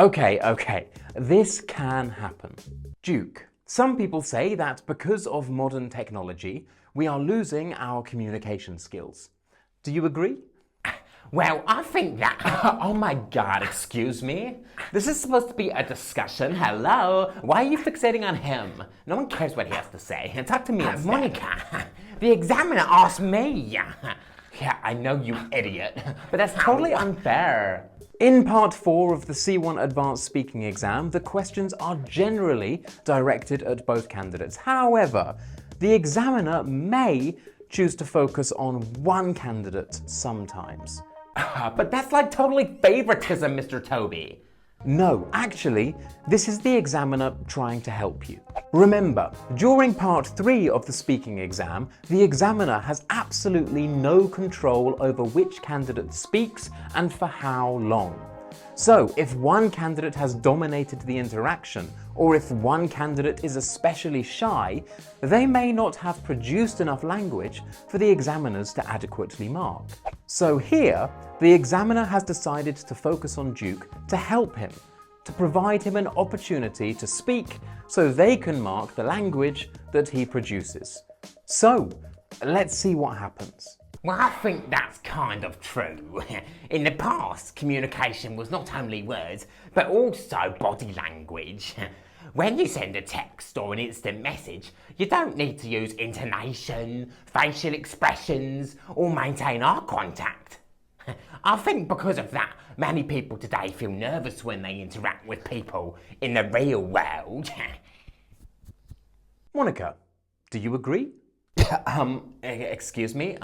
Okay, this can happen. Duke. Some people say that because of modern technology, we are losing our communication skills. Do you agree? Well, I think that... Oh my god, excuse me? This is supposed to be a discussion. Hello? Why are you fixating on him? No one cares what he has to say. Talk to me instead. Monica, the examiner asked me. Yeah, I know, you idiot. But that's totally unfair. In part 4 of the C1 Advanced Speaking exam, the questions are generally directed at both candidates. However, the examiner may choose to focus on one candidate sometimes. But that's like totally favoritism, Mr. Toby. No, actually, this is the examiner trying to help you. Remember, during part 3 of the speaking exam, the examiner has absolutely no control over which candidate speaks and for how long. So, if one candidate has dominated the interaction, or if one candidate is especially shy, they may not have produced enough language for the examiners to adequately mark. So here, the examiner has decided to focus on Duke to help him, to provide him an opportunity to speak so they can mark the language that he produces. So, let's see what happens. Well, I think that's kind of true. In the past, communication was not only words, but also body language. When you send a text or an instant message, you don't need to use intonation, facial expressions, or maintain eye contact. I think because of that, many people today feel nervous when they interact with people in the real world. Monica, do you agree? Excuse me,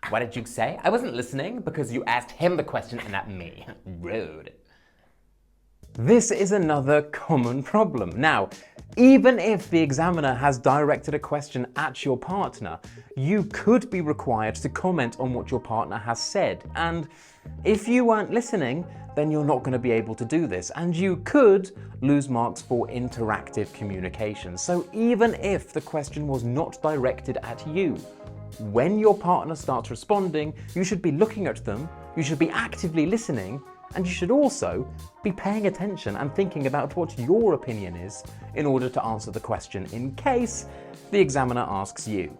what did you say? I wasn't listening because you asked him the question and not me. Rude. This is another common problem. Now, even if the examiner has directed a question at your partner, you could be required to comment on what your partner has said. And if you weren't listening, then you're not going to be able to do this. And you could lose marks for interactive communication. So even if the question was not directed at you, when your partner starts responding, you should be looking at them, you should be actively listening, and you should also be paying attention and thinking about what your opinion is in order to answer the question in case the examiner asks you.